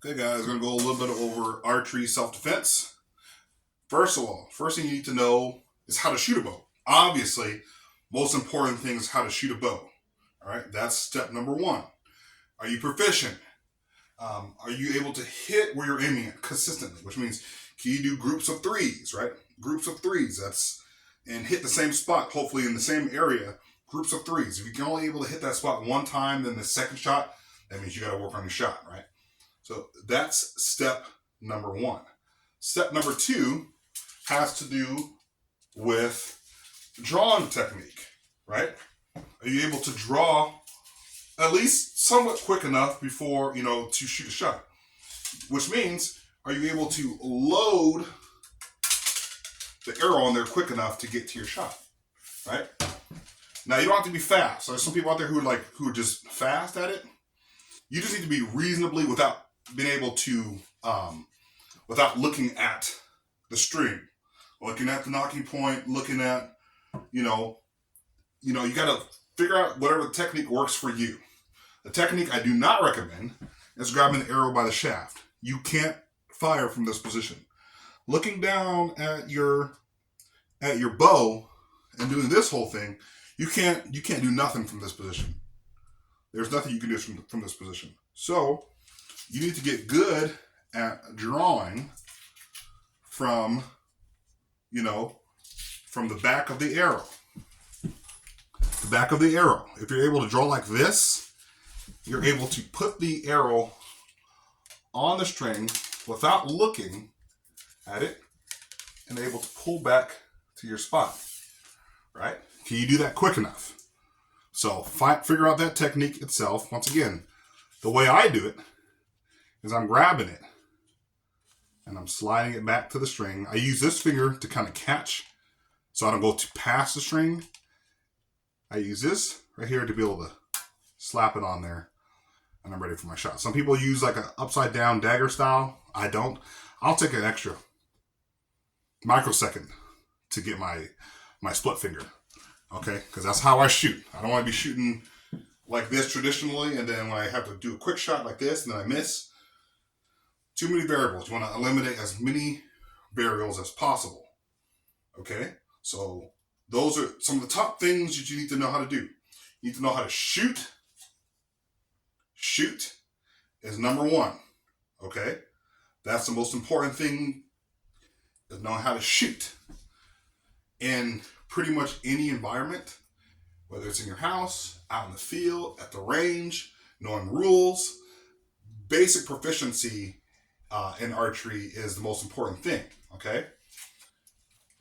Okay, guys, we're going to go a little bit over archery self-defense. First of all, first thing you need to know is how to shoot a bow. Obviously, most important thing is how to shoot a bow. All right, that's step number one. Are you proficient? Are you able to hit where you're aiming at consistently? Which means, can you do groups of threes, right? Groups of threes, and hit the same spot, hopefully in the same area, groups of threes. If you can only able to hit that spot one time, then the second shot, that means you got to work on your shot, right? So that's step number one. Step number two has to do with drawing technique, right? Are you able to draw at least somewhat quick enough before, to shoot a shot? Which means, are you able to load the arrow on there quick enough to get to your shot, right? Now, you don't have to be fast. So there's some people out there who are just fast at it. You just need to be reasonably without being able to, without looking at the string, looking at the nocking point, looking at, you got to figure out whatever technique works for you. The technique I do not recommend is grabbing the arrow by the shaft. You can't fire from this position. Looking down at your bow and doing this whole thing, you can't do nothing from this position. There's nothing you can do from this position. So you need to get good at drawing from the back of the arrow. The back of the arrow. If you're able to draw like this, you're able to put the arrow on the string without looking at it and able to pull back to your spot, right? Can you do that quick enough? So figure out that technique itself. Once again, the way I do it is I'm grabbing it and I'm sliding it back to the string. I use this finger to kind of catch so I don't go too past the string. I use this right here to be able to slap it on there, and I'm ready for my shot. Some people use like an upside down dagger style. I don't. I'll take an extra microsecond to get my split finger, okay? Because that's how I shoot. I don't want to be shooting like this traditionally, and then when I have to do a quick shot like this, and then I miss. Too many variables. You want to eliminate as many variables as possible, okay? So those are some of the top things that you need to know how to do. You need to know how to shoot. Shoot is number one, okay? That's the most important thing, is knowing how to shoot in pretty much any environment, whether it's in your house, out in the field, at the range, knowing rules. Basic proficiency in archery is the most important thing, okay?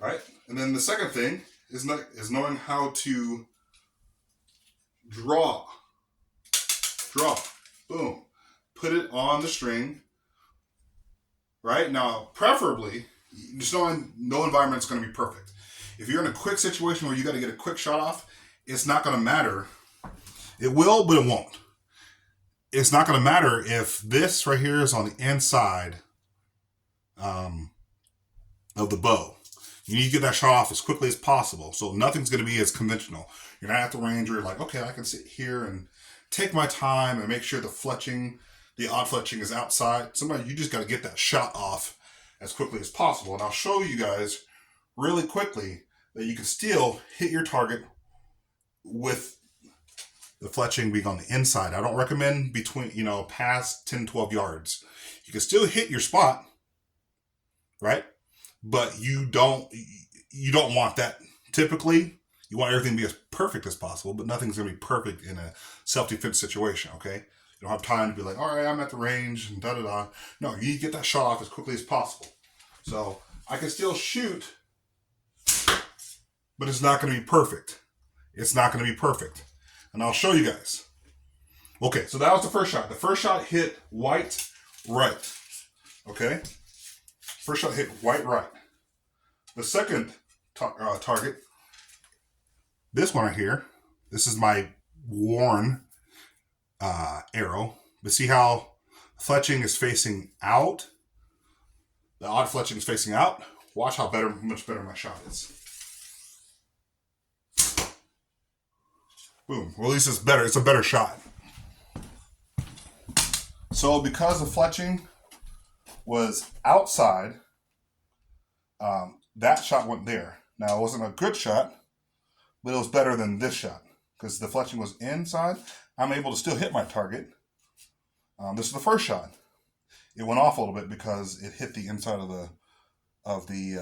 All right? And then the second thing is knowing how to draw. Boom. Put it on the string. Right? Now, preferably, just knowing no environment's going to be perfect. If you're in a quick situation where you got to get a quick shot off, it's not going to matter. It will, but it won't. It's not going to matter if this right here is on the inside of the bow. You need to get that shot off as quickly as possible. So nothing's going to be as conventional. You're not at the range where you're like, okay, I can sit here and take my time and make sure the odd fletching is outside. Sometimes you just got to get that shot off as quickly as possible. And I'll show you guys really quickly that you can still hit your target with the fletching being on the inside. I don't recommend between, past 10, 12 yards. You can still hit your spot, right? But you don't want that. Typically, you want everything to be as perfect as possible, but nothing's going to be perfect in a self-defense situation, okay? You don't have time to be like, all right, I'm at the range and da-da-da. No, you need to get that shot off as quickly as possible. So I can still shoot, but it's not going to be perfect. It's not going to be perfect. And I'll show you guys. Okay, so that was the first shot. The first shot hit white right. Okay? First shot hit white right. The second target, this one right here, this is my worn arrow. But see how fletching is facing out? The odd fletching is facing out. Watch how much better my shot is. Boom. Well, at least it's better. It's a better shot. So because the fletching was outside, that shot went there. Now, it wasn't a good shot, but it was better than this shot because the fletching was inside. I'm able to still hit my target. This is the first shot. It went off a little bit because it hit the inside of the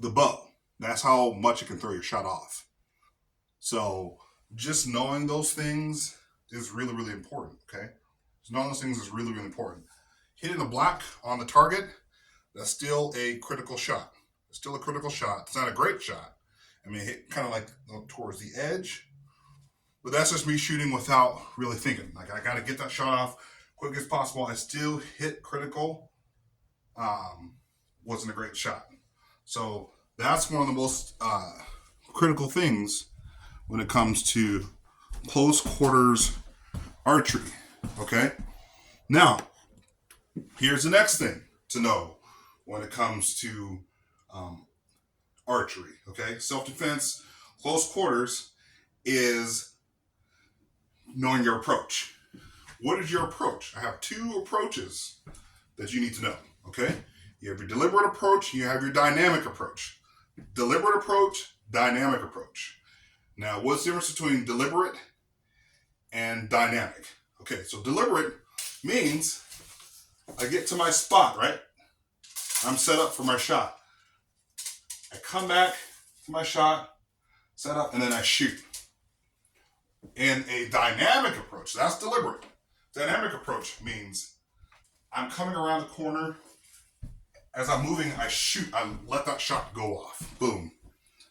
bow. That's how much it can throw your shot off. So just knowing those things is really, really important. Okay, just knowing those things is really, really important. Hitting the black on the target, that's still a critical shot. It's still a critical shot. It's not a great shot. I mean, it hit kind of like towards the edge, but that's just me shooting without really thinking. Like, I got to get that shot off quick as possible. I still hit critical. Wasn't a great shot. So that's one of the most critical things when it comes to close quarters archery. Okay? Now, here's the next thing to know when it comes to archery. Okay? Self-defense, close quarters is knowing your approach. What is your approach? I have two approaches that you need to know. Okay? You have your deliberate approach, you have your dynamic approach. Deliberate approach, dynamic approach. Now, what's the difference between deliberate and dynamic? Okay, so deliberate means I get to my spot, right? I'm set up for my shot. I come back to my shot, set up, and then I shoot. And a dynamic approach, that's deliberate. Dynamic approach means I'm coming around the corner. As I'm moving, I shoot. I let that shot go off. Boom.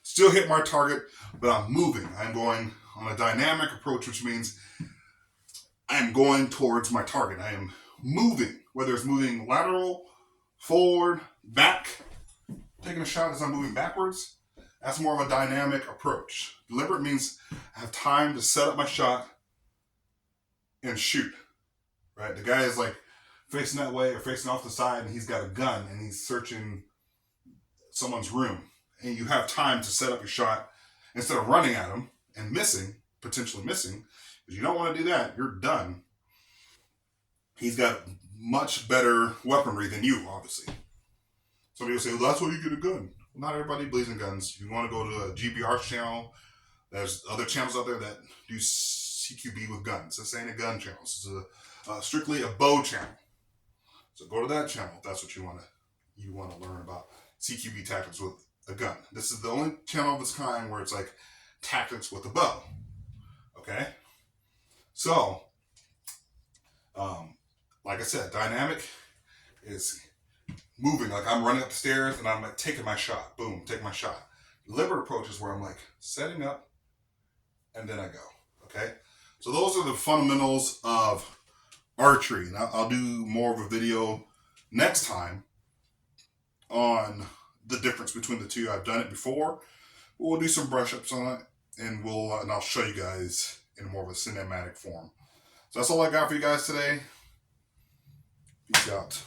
Still hit my target, but I'm moving. I'm going on a dynamic approach, which means I'm going towards my target. I am moving, whether it's moving lateral, forward, back, taking a shot as I'm moving backwards. That's more of a dynamic approach. Deliberate means I have time to set up my shot and shoot. Right? The guy is like facing that way or facing off the side, and he's got a gun and he's searching someone's room. And you have time to set up your shot instead of running at him and missing, potentially missing, because you don't want to do that. You're done. He's got much better weaponry than you, obviously. Somebody will say, well, that's why you get a gun. Not everybody believes in guns. You want to go to a GBR channel. There's other channels out there that do CQB with guns. This ain't a gun channel. This is strictly a bow channel. So go to that channel if that's what you want to learn about CQB tactics with a gun. This is the only channel of its kind where it's like tactics with a bow. Okay? So, like I said, dynamic is moving. Like I'm running up the stairs and I'm like taking my shot. Boom, take my shot. Deliberate approach is where I'm like setting up and then I go. Okay? So those are the fundamentals of archery. And I'll do more of a video next time on the difference between the two. I've done it before. We'll do some brush ups on it and I'll show you guys in more of a cinematic form. So that's all I got for you guys today. Peace out.